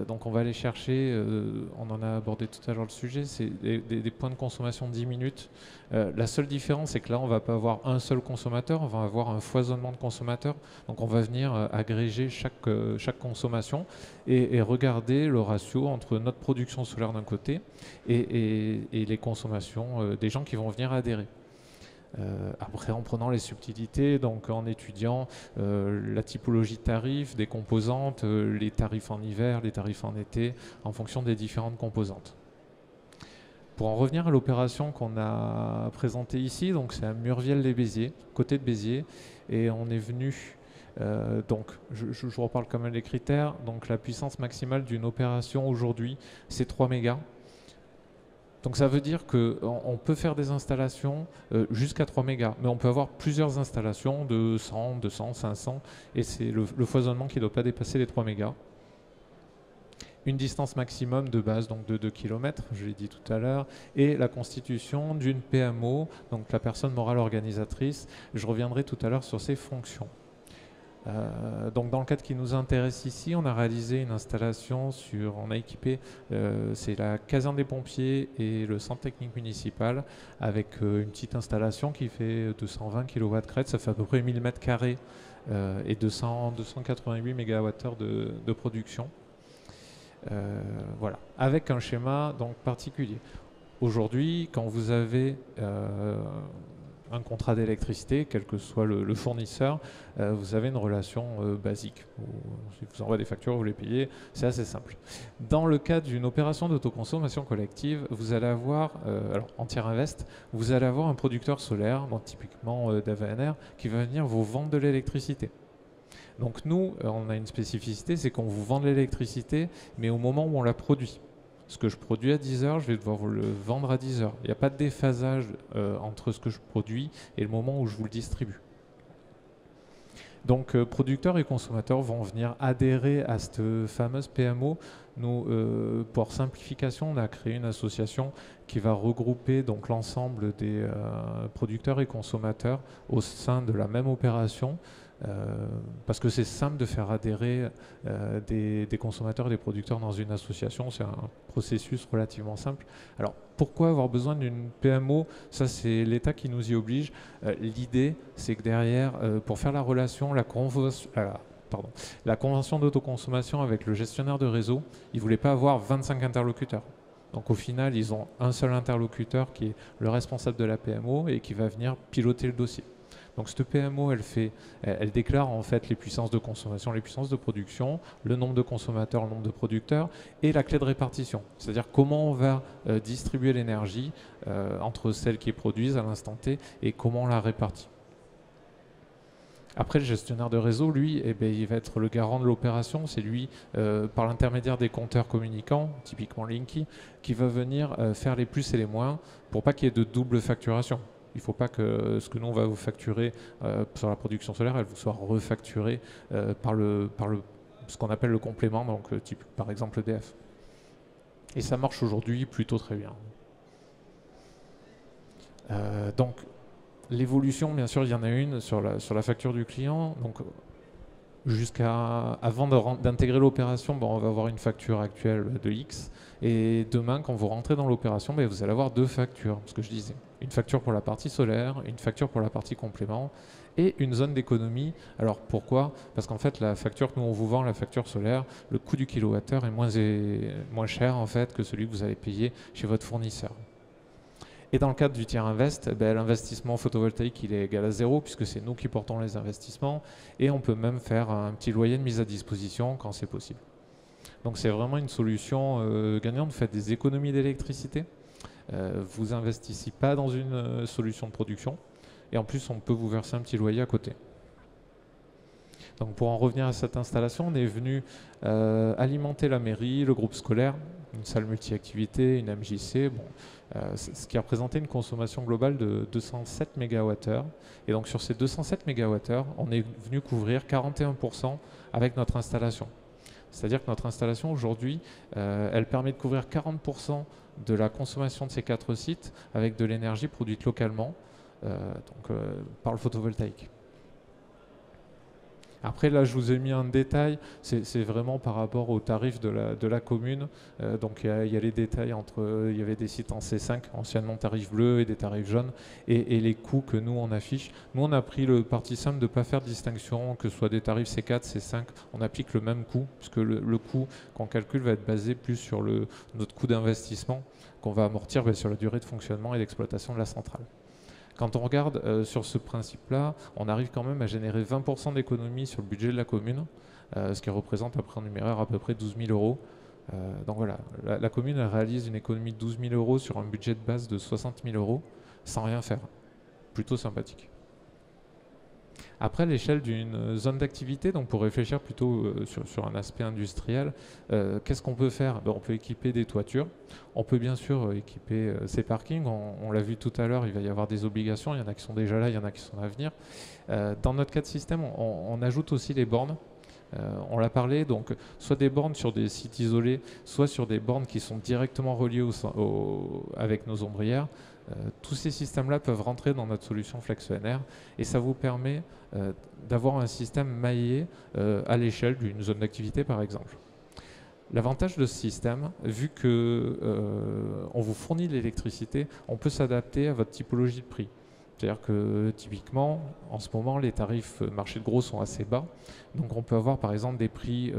Donc on va aller chercher, on en a abordé tout à l'heure le sujet, c'est des points de consommation 10 minutes. La seule différence, c'est que là, on ne va pas avoir un seul consommateur, on va avoir un foisonnement de consommateurs. Donc on va venir agréger chaque consommation et regarder le ratio entre notre production solaire d'un côté et les consommations des gens qui vont venir adhérer. Après, en prenant les subtilités, donc en étudiant la typologie de tarifs, des composantes, les tarifs en hiver, les tarifs en été, en fonction des différentes composantes. Pour en revenir à l'opération qu'on a présentée ici, donc c'est à Murviel-les-Béziers, côté de Béziers, et on est venu, donc je vous reparle quand même des critères, donc la puissance maximale d'une opération aujourd'hui, c'est 3 mégas. Donc ça veut dire qu'on peut faire des installations jusqu'à 3 mégas, mais on peut avoir plusieurs installations de 100, 200, 500, et c'est le foisonnement qui ne doit pas dépasser les 3 mégas. Une distance maximum de base, donc de 2 km, je l'ai dit tout à l'heure, et la constitution d'une PMO, donc la personne morale organisatrice. Je reviendrai tout à l'heure sur ses fonctions. Donc dans le cadre qui nous intéresse ici, on a réalisé une installation on a équipé, c'est la caserne des pompiers et le centre technique municipal avec une petite installation qui fait 220 kW crête, ça fait à peu près 1000 m² et 288 MWh de production. Voilà, avec un schéma donc particulier. Aujourd'hui, quand vous avez un contrat d'électricité, quel que soit le fournisseur, vous avez une relation basique. Si vous envoie des factures, vous les payez, c'est assez simple. Dans le cadre d'une opération d'autoconsommation collective, vous allez avoir, alors en tiers invest, vous allez avoir un producteur solaire, donc typiquement d'AVNR, qui va venir vous vendre de l'électricité. Donc nous, on a une spécificité, c'est qu'on vous vend de l'électricité, mais au moment où on la produit. Ce que je produis à 10 heures, je vais devoir vous le vendre à 10 heures. Il n'y a pas de déphasage entre ce que je produis et le moment où je vous le distribue. Donc producteurs et consommateurs vont venir adhérer à cette fameuse PMO. Nous, pour simplification, on a créé une association qui va regrouper donc l'ensemble des producteurs et consommateurs au sein de la même opération. Parce que c'est simple de faire adhérer des consommateurs et des producteurs dans une association, c'est un processus relativement simple. Alors pourquoi avoir besoin d'une PMO? Ça c'est l'État qui nous y oblige. L'idée c'est que derrière, pour faire la relation, la convention d'autoconsommation avec le gestionnaire de réseau, ils ne voulaient pas avoir 25 interlocuteurs. Donc au final, ils ont un seul interlocuteur qui est le responsable de la PMO et qui va venir piloter le dossier. Donc cette PMO, elle déclare en fait les puissances de consommation, les puissances de production, le nombre de consommateurs, le nombre de producteurs et la clé de répartition. C'est-à-dire comment on va distribuer l'énergie entre celles qui produisent à l'instant T et comment on la répartit. Après, le gestionnaire de réseau, lui, il va être le garant de l'opération. C'est lui, par l'intermédiaire des compteurs communicants, typiquement Linky, qui va venir faire les plus et les moins pour pas qu'il y ait de double facturation. Il ne faut pas que ce que nous on va vous facturer sur la production solaire, elle vous soit refacturée par ce qu'on appelle le complément, donc type par exemple EDF. Et ça marche aujourd'hui plutôt très bien. Donc l'évolution, bien sûr, il y en a une sur la facture du client. Donc avant d'intégrer l'opération, on va avoir une facture actuelle de X. Et demain, quand vous rentrez dans l'opération, vous allez avoir deux factures, ce que je disais. Une facture pour la partie solaire, une facture pour la partie complément et une zone d'économie. Alors pourquoi? Parce qu'en fait, la facture que nous on vous vend, la facture solaire, le coût du kilowattheure est moins cher en fait que celui que vous allez payer chez votre fournisseur. Et dans le cadre du tiers invest, l'investissement photovoltaïque il est égal à 0 puisque c'est nous qui portons les investissements et on peut même faire un petit loyer de mise à disposition quand c'est possible. Donc c'est vraiment une solution gagnante. Vous faites des économies d'électricité, vous investissez pas dans une solution de production et en plus on peut vous verser un petit loyer à côté. Donc pour en revenir à cette installation, on est venu alimenter la mairie, le groupe scolaire, une salle multi-activité, une MJC, ce qui a représenté une consommation globale de 207 MWh. Et donc sur ces 207 MWh, on est venu couvrir 41% avec notre installation. C'est-à-dire que notre installation aujourd'hui, elle permet de couvrir 40% de la consommation de ces 4 sites avec de l'énergie produite localement par le photovoltaïque. Après, là, je vous ai mis un détail, c'est vraiment par rapport aux tarifs de la commune. Donc, il y a les détails entre, il y avait des sites en C5, anciennement tarifs bleus, et des tarifs jaunes, et les coûts que nous, on affiche. Nous, on a pris le parti simple de ne pas faire de distinction, que ce soit des tarifs C4, C5, on applique le même coût, puisque le coût qu'on calcule va être basé plus sur notre coût d'investissement, qu'on va amortir sur la durée de fonctionnement et d'exploitation de la centrale. Quand on regarde sur ce principe-là, on arrive quand même à générer 20% d'économie sur le budget de la commune, ce qui représente après en numéraire à peu près 12 000 euros. Donc voilà, la commune elle réalise une économie de 12 000 euros sur un budget de base de 60 000 euros sans rien faire. Plutôt sympathique. Après, l'échelle d'une zone d'activité, donc pour réfléchir plutôt sur un aspect industriel, qu'est-ce qu'on peut faire? On peut équiper des toitures, on peut bien sûr équiper ces parkings, on l'a vu tout à l'heure, il va y avoir des obligations, il y en a qui sont déjà là, il y en a qui sont à venir. Dans notre cas de système, on ajoute aussi les bornes. On l'a parlé, donc soit des bornes sur des sites isolés, soit sur des bornes qui sont directement reliées avec nos ombrières. Tous ces systèmes-là peuvent rentrer dans notre solution FlexENR et ça vous permet d'avoir un système maillé à l'échelle d'une zone d'activité par exemple. L'avantage de ce système, vu que on vous fournit de l'électricité, on peut s'adapter à votre typologie de prix. C'est-à-dire que typiquement, en ce moment, les tarifs marché de gros sont assez bas. Donc on peut avoir par exemple des prix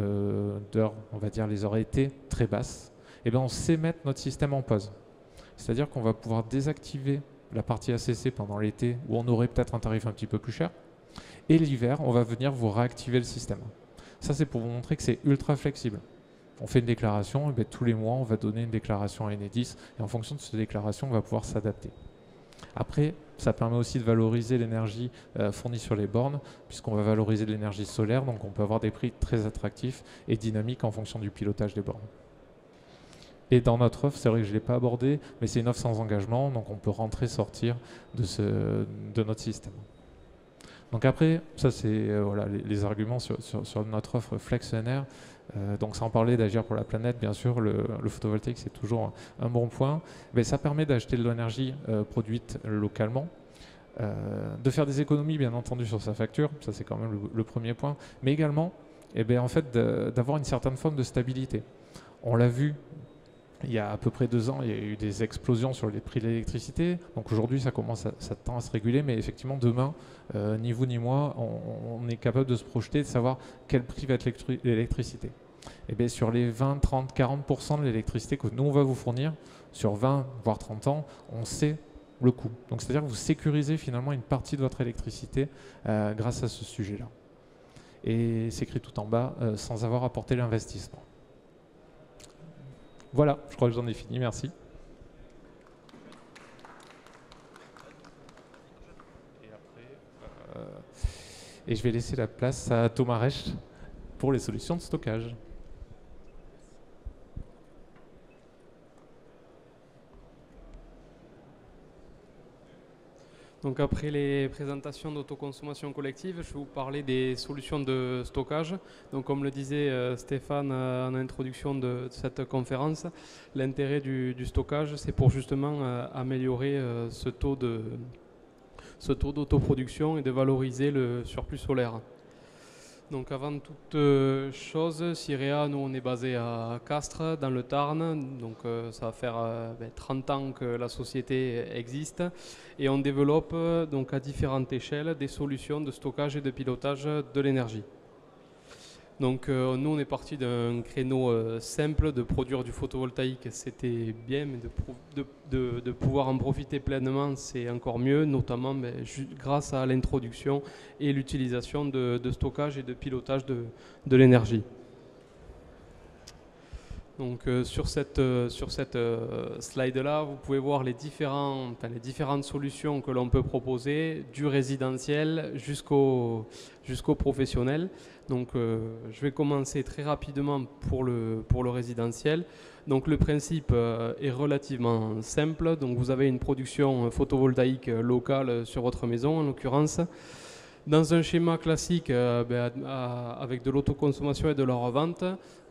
d'heures, on va dire les heures été, très basses. Et bien on sait mettre notre système en pause. C'est-à-dire qu'on va pouvoir désactiver la partie ACC pendant l'été où on aurait peut-être un tarif un petit peu plus cher. Et l'hiver, on va venir vous réactiver le système. Ça, c'est pour vous montrer que c'est ultra flexible. On fait une déclaration, et bien, tous les mois, on va donner une déclaration à Enedis et en fonction de cette déclaration, on va pouvoir s'adapter. Après, ça permet aussi de valoriser l'énergie fournie sur les bornes puisqu'on va valoriser de l'énergie solaire, donc on peut avoir des prix très attractifs et dynamiques en fonction du pilotage des bornes. Et dans notre offre, c'est vrai que je ne l'ai pas abordé, mais c'est une offre sans engagement, donc on peut rentrer, sortir de notre système. Donc après, ça c'est voilà, les arguments sur notre offre FlexENR. Donc sans parler d'agir pour la planète, bien sûr, le photovoltaïque c'est toujours un bon point. Mais ça permet d'acheter de l'énergie produite localement, de faire des économies bien entendu sur sa facture, ça c'est quand même le premier point, mais également en fait, d'avoir une certaine forme de stabilité. On l'a vu. Il y a à peu près 2 ans, il y a eu des explosions sur les prix de l'électricité. Donc aujourd'hui, ça tend à se réguler. Mais effectivement, demain, ni vous ni moi, on est capable de se projeter, de savoir quel prix va être l'électricité. Et bien sur les 20, 30, 40% de l'électricité que nous, on va vous fournir, sur 20, voire 30 ans, on sait le coût. Donc c'est-à-dire que vous sécurisez finalement une partie de votre électricité grâce à ce sujet-là. Et c'est écrit tout en bas, sans avoir apporté l'investissement. Voilà, je crois que j'en ai fini, merci. Et je vais laisser la place à Thomas Recht pour les solutions de stockage. Donc après les présentations d'autoconsommation collective, je vais vous parler des solutions de stockage. Donc comme le disait Stéphane en introduction de cette conférence, l'intérêt du stockage, c'est pour justement améliorer ce taux d'autoproduction et de valoriser le surplus solaire. Donc avant toute chose, Cirea, nous on est basé à Castres, dans le Tarn, donc ça va faire 30 ans que la société existe et on développe donc à différentes échelles des solutions de stockage et de pilotage de l'énergie. Donc nous on est parti d'un créneau simple de produire du photovoltaïque, c'était bien, mais de pouvoir en profiter pleinement c'est encore mieux, notamment grâce à l'introduction et l'utilisation de stockage et de pilotage de l'énergie. Donc sur cette slide-là, vous pouvez voir les différentes solutions que l'on peut proposer, du résidentiel jusqu'au professionnel. Donc je vais commencer très rapidement pour le résidentiel. Donc le principe est relativement simple. Donc vous avez une production photovoltaïque locale sur votre maison en l'occurrence. Dans un schéma classique avec de l'autoconsommation et de la revente,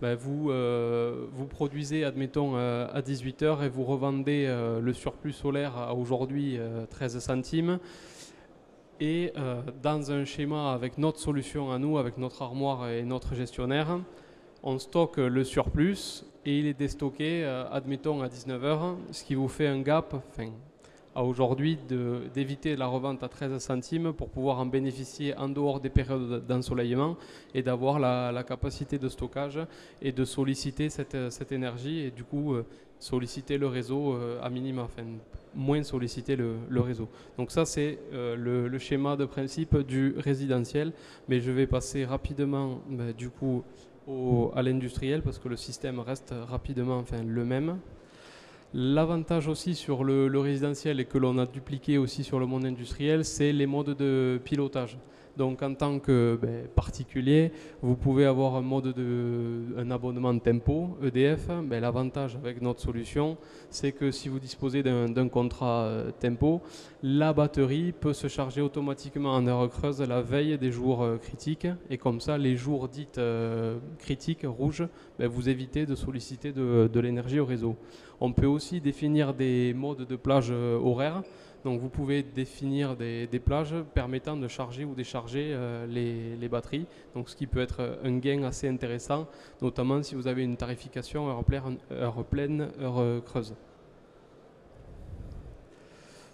vous produisez, admettons, à 18 h et vous revendez le surplus solaire à aujourd'hui 13 centimes. Et dans un schéma avec notre solution à nous, avec notre armoire et notre gestionnaire, on stocke le surplus et il est déstocké, admettons, à 19 h, ce qui vous fait un gap, à aujourd'hui, d'éviter la revente à 13 centimes pour pouvoir en bénéficier en dehors des périodes d'ensoleillement et d'avoir la capacité de stockage et de solliciter cette énergie et du coup solliciter le réseau à minima, moins solliciter le réseau. Donc ça c'est le schéma de principe du résidentiel, mais je vais passer rapidement du coup à l'industriel parce que le système reste rapidement le même. L'avantage aussi sur le résidentiel et que l'on a dupliqué aussi sur le monde industriel, c'est les modes de pilotage. Donc en tant que particulier, vous pouvez avoir un abonnement tempo EDF. L'avantage avec notre solution, c'est que si vous disposez d'un contrat tempo, la batterie peut se charger automatiquement en heure creuse la veille des jours critiques. Et comme ça, les jours dits critiques, rouges, vous évitez de solliciter de l'énergie au réseau. On peut aussi définir des modes de plage horaires. Donc vous pouvez définir des plages permettant de charger ou décharger les batteries, donc ce qui peut être un gain assez intéressant, notamment si vous avez une tarification heure pleine, heure creuse.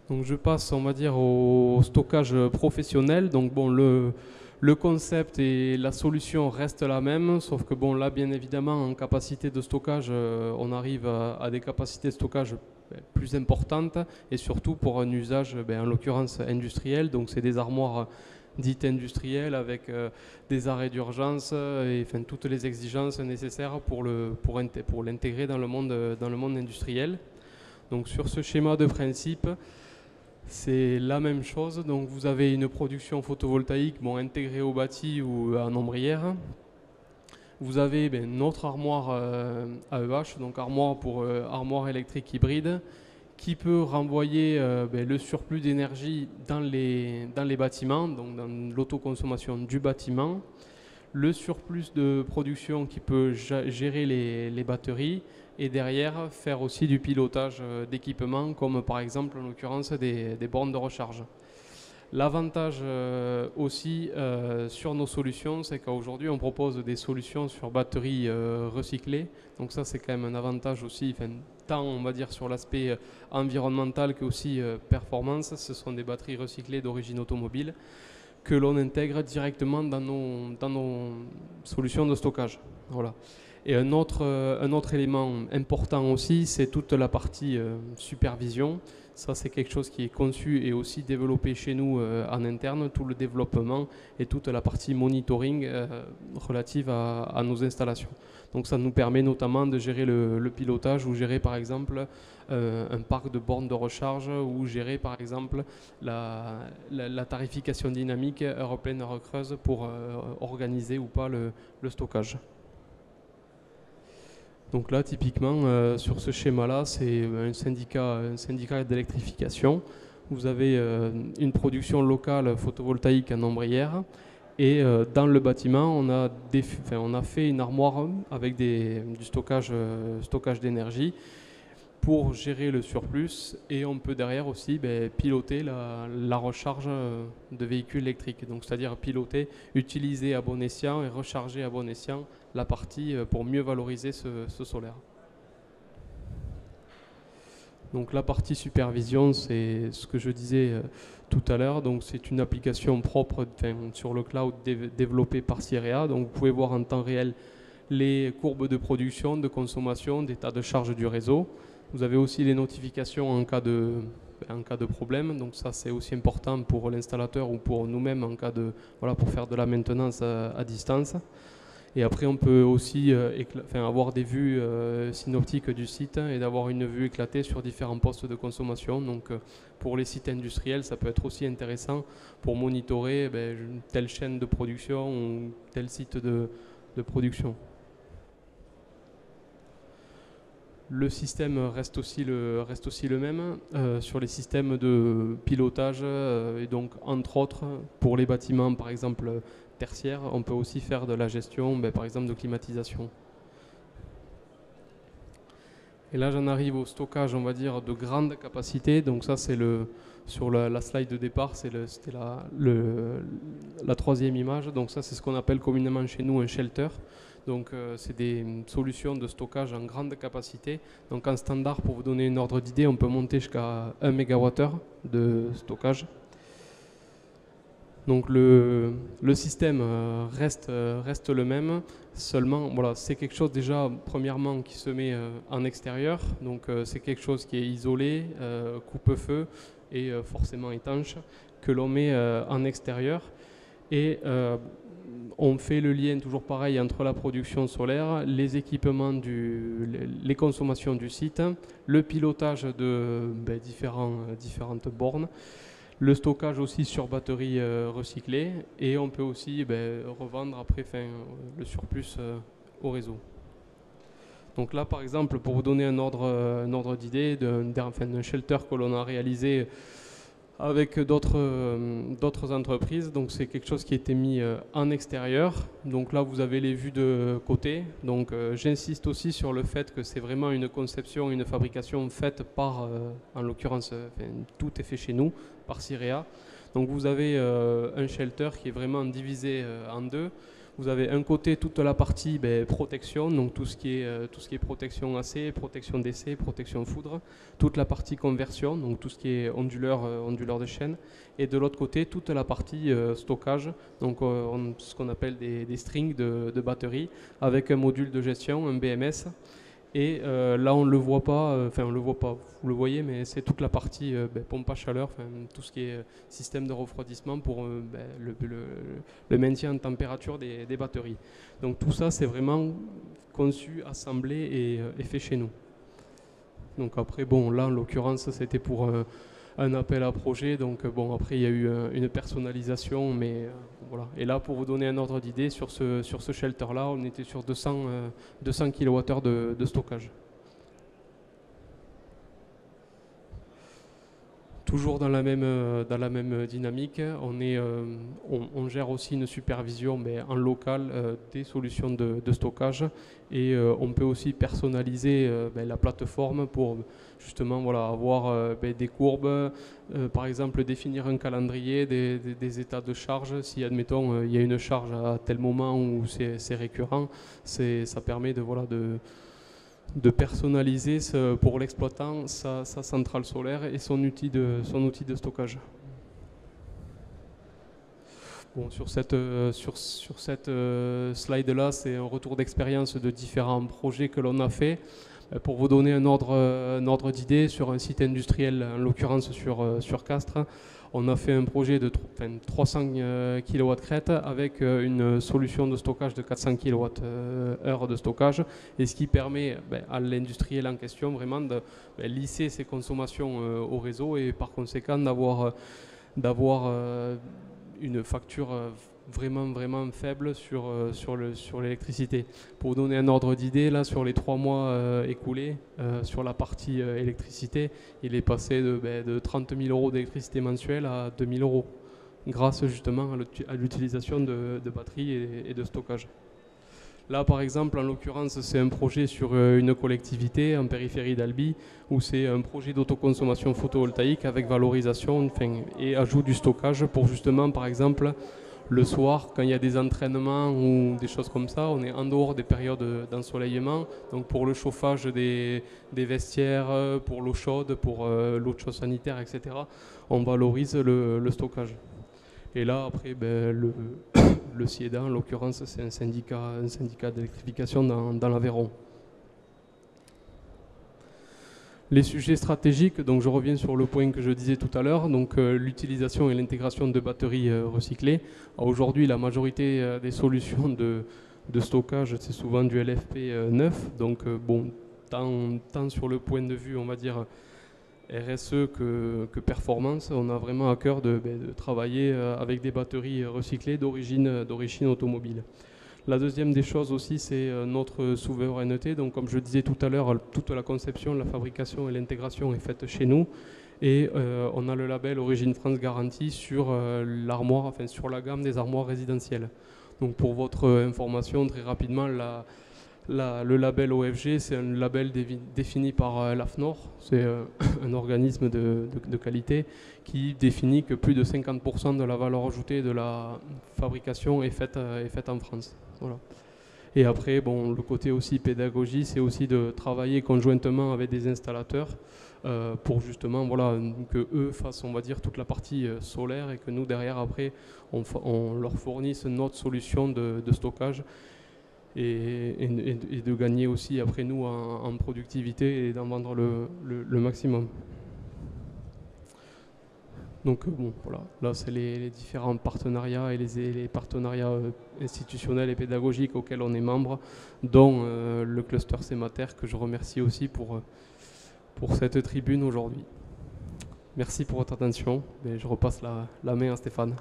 Donc je passe, on va dire, au stockage professionnel. Donc bon, le concept et la solution restent la même, sauf que bon là, bien évidemment, en capacité de stockage, on arrive à des capacités de stockage plus importantes et surtout pour un usage, en l'occurrence industriel. Donc c'est des armoires dites industrielles avec des arrêts d'urgence et toutes les exigences nécessaires pour l'intégrer dans le monde industriel. Donc sur ce schéma de principe, c'est la même chose. Donc vous avez une production photovoltaïque intégrée au bâti ou en ombrière. Vous avez notre armoire AEH, donc armoire pour armoire électrique hybride, qui peut renvoyer le surplus d'énergie dans les bâtiments, donc dans l'autoconsommation du bâtiment, le surplus de production qui peut gérer les batteries et derrière faire aussi du pilotage d'équipements comme par exemple en l'occurrence des bornes de recharge. L'avantage aussi sur nos solutions, c'est qu'aujourd'hui on propose des solutions sur batteries recyclées. Donc ça c'est quand même un avantage aussi, tant on va dire sur l'aspect environnemental que aussi performance. Ce sont des batteries recyclées d'origine automobile que l'on intègre directement dans nos solutions de stockage. Voilà. Et un autre élément important aussi, c'est toute la partie supervision. Ça, c'est quelque chose qui est conçu et aussi développé chez nous en interne, tout le développement et toute la partie monitoring relative à nos installations. Donc ça nous permet notamment de gérer le pilotage ou gérer par exemple un parc de bornes de recharge ou gérer par exemple la tarification dynamique heure pleine, heure creuse pour organiser ou pas le stockage. Donc là, typiquement, sur ce schéma-là, c'est un syndicat d'électrification. Vous avez une production locale photovoltaïque en ombrière. Et dans le bâtiment, on a fait une armoire avec du stockage d'énergie pour gérer le surplus, et on peut derrière aussi piloter la recharge de véhicules électriques. Donc c'est-à-dire piloter, utiliser à bon escient et recharger à bon escient la partie pour mieux valoriser ce solaire. Donc la partie supervision, c'est ce que je disais tout à l'heure. Donc c'est une application propre sur le cloud développée par Cirea. Donc vous pouvez voir en temps réel les courbes de production, de consommation, d'état de charge du réseau. Vous avez aussi les notifications en cas de problème. Donc ça c'est aussi important pour l'installateur ou pour nous-mêmes en cas de pour faire de la maintenance à distance. Et après on peut aussi avoir des vues synoptiques du site et d'avoir une vue éclatée sur différents postes de consommation. Donc pour les sites industriels, ça peut être aussi intéressant pour monitorer telle chaîne de production ou tel site de production. Le système reste aussi le même sur les systèmes de pilotage et donc entre autres pour les bâtiments par exemple tertiaires, on peut aussi faire de la gestion par exemple de climatisation. Et là j'en arrive au stockage, on va dire, de grande capacité. Donc ça c'est sur la slide de départ, c'était la troisième image. Donc ça c'est ce qu'on appelle communément chez nous un shelter. Donc c'est des solutions de stockage en grande capacité. Donc en standard, pour vous donner une ordre d'idée, on peut monter jusqu'à 1 MWh de stockage. Donc le système reste le même, seulement c'est quelque chose déjà premièrement qui se met en extérieur. Donc c'est quelque chose qui est isolé, coupe-feu et forcément étanche, que l'on met en extérieur. Et on fait le lien toujours pareil entre la production solaire, les équipements, les consommations du site, le pilotage de différentes bornes, le stockage aussi sur batterie recyclée, et on peut aussi revendre après le surplus au réseau. Donc là par exemple, pour vous donner un ordre d'idée d'un shelter que l'on a réalisé avec d'autres entreprises, donc c'est quelque chose qui a été mis en extérieur. Donc là vous avez les vues de côté. Donc j'insiste aussi sur le fait que c'est vraiment une conception, une fabrication faite par, en l'occurrence, tout est fait chez nous, par Cirea. Donc vous avez un shelter qui est vraiment divisé en deux. Vous avez un côté toute la partie protection, donc tout ce qui est protection AC, protection DC, protection foudre, toute la partie conversion, donc tout ce qui est onduleur de chaîne, et de l'autre côté toute la partie stockage, donc ce qu'on appelle des strings de batterie, avec un module de gestion, un BMS. Et là on ne le voit pas, on le voit pas, vous le voyez, mais c'est toute la partie pompe à chaleur, tout ce qui est système de refroidissement pour le maintien en température des batteries. Donc tout ça c'est vraiment conçu, assemblé et fait chez nous. Donc après là en l'occurrence c'était pour un appel à projet, donc après il y a eu une personnalisation, mais voilà. Et là pour vous donner un ordre d'idée, sur ce shelter là on était sur 200 kWh de stockage. Toujours dans la même dynamique, on gère aussi une supervision en local des solutions de stockage, et on peut aussi personnaliser la plateforme pour justement avoir des courbes, par exemple définir un calendrier des états de charge. Si admettons il y a une charge à tel moment où c'est récurrent, ça permet de personnaliser pour l'exploitant sa centrale solaire et son outil de stockage. Bon, sur cette slide-là, c'est un retour d'expérience de différents projets que l'on a fait. Pour vous donner un ordre d'idée, sur un site industriel, en l'occurrence sur Castres, on a fait un projet de 300 kW crête avec une solution de stockage de 400 kWh de stockage, et ce qui permet à l'industriel en question vraiment de lisser ses consommations au réseau, et par conséquent d'avoir une facture vraiment faible sur l'électricité. Pour vous donner un ordre d'idée, là sur les 3 mois écoulés, sur la partie électricité, il est passé de 30 000 euros d'électricité mensuelle à 2 000 euros, grâce justement à l'utilisation de batteries et de stockage. Là, par exemple, en l'occurrence, c'est un projet sur une collectivité en périphérie d'Albi, où c'est un projet d'autoconsommation photovoltaïque avec valorisation et ajout du stockage pour justement, par exemple, le soir, quand il y a des entraînements ou des choses comme ça, on est en dehors des périodes d'ensoleillement. Donc pour le chauffage des vestiaires, pour l'eau chaude, pour l'eau chaude sanitaire, etc., on valorise le stockage. Et là, après, le CIEDA, en l'occurrence, c'est un syndicat d'électrification dans l'Aveyron. Les sujets stratégiques, donc je reviens sur le point que je disais tout à l'heure, donc l'utilisation et l'intégration de batteries recyclées. Aujourd'hui, la majorité des solutions de stockage, c'est souvent du LFP 9, donc bon, tant sur le point de vue, on va dire, RSE que performance, on a vraiment à cœur de travailler avec des batteries recyclées d'origine automobile. La deuxième des choses aussi, c'est notre souveraineté. Donc, comme je disais tout à l'heure, toute la conception, la fabrication et l'intégration est faite chez nous. Et on a le label Origine France Garantie sur l'armoire, enfin sur la gamme des armoires résidentielles. Donc, pour votre information, très rapidement, le label OFG, c'est un label défini par l'AFNOR, c'est un organisme de qualité qui définit que plus de 50% de la valeur ajoutée de la fabrication est faite en France. Voilà. Et après, bon, le côté aussi pédagogie, c'est aussi de travailler conjointement avec des installateurs pour justement que eux fassent, on va dire, toute la partie solaire et que nous, derrière, après, on leur fournisse notre solution de stockage. Et de gagner aussi après nous en productivité et d'en vendre le maximum. Donc bon, voilà, là c'est les différents partenariats et les partenariats institutionnels et pédagogiques auxquels on est membre, dont le cluster Cemater que je remercie aussi pour cette tribune aujourd'hui. Merci pour votre attention et je repasse la main à Stéphane.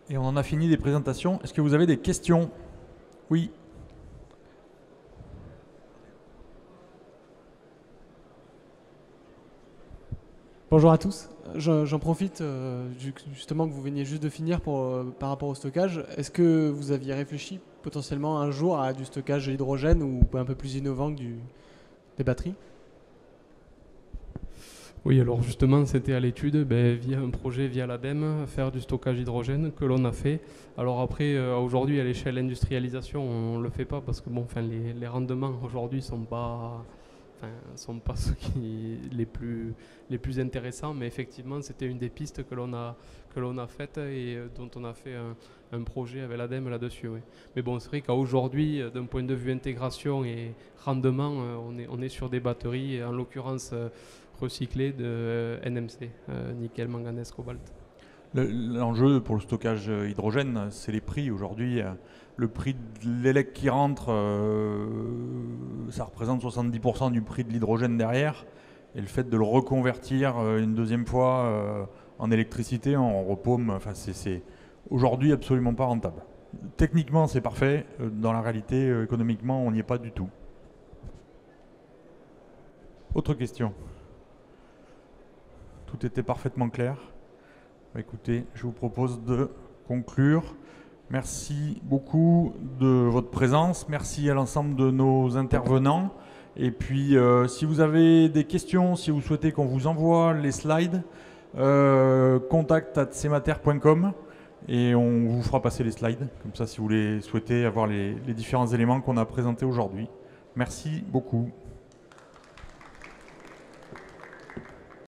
Et on en a fini des présentations. Est-ce que vous avez des questions? Oui. Bonjour à tous. J'en profite justement que vous veniez juste de finir par rapport au stockage. Est-ce que vous aviez réfléchi potentiellement un jour à du stockage hydrogène ou un peu plus innovant que des batteries? Oui, alors justement, c'était à l'étude, via un projet, via l'ADEME, faire du stockage hydrogène que l'on a fait. Alors après, aujourd'hui, à l'échelle industrialisation, on ne le fait pas parce que les rendements aujourd'hui ne sont pas ceux les plus intéressants, mais effectivement, c'était une des pistes que l'on a faites et dont on a fait un projet avec l'ADEME là-dessus. Oui. Mais bon, c'est vrai qu'aujourd'hui, d'un point de vue intégration et rendement, on est sur des batteries, en l'occurrence recyclées de NMC, nickel, manganèse, cobalt. L'enjeu pour le stockage hydrogène, c'est les prix. Aujourd'hui, le prix de l'élec qui rentre, ça représente 70% du prix de l'hydrogène derrière. Et le fait de le reconvertir une deuxième fois en électricité, en repaume, c'est aujourd'hui absolument pas rentable. Techniquement, c'est parfait. Dans la réalité, économiquement, on n'y est pas du tout. Autre question? Tout était parfaitement clair. Écoutez, je vous propose de conclure. Merci beaucoup de votre présence. Merci à l'ensemble de nos intervenants. Et puis, si vous avez des questions, si vous souhaitez qu'on vous envoie les slides, contact@cemater.com et on vous fera passer les slides. Comme ça, si vous souhaitez avoir les différents éléments qu'on a présentés aujourd'hui. Merci beaucoup.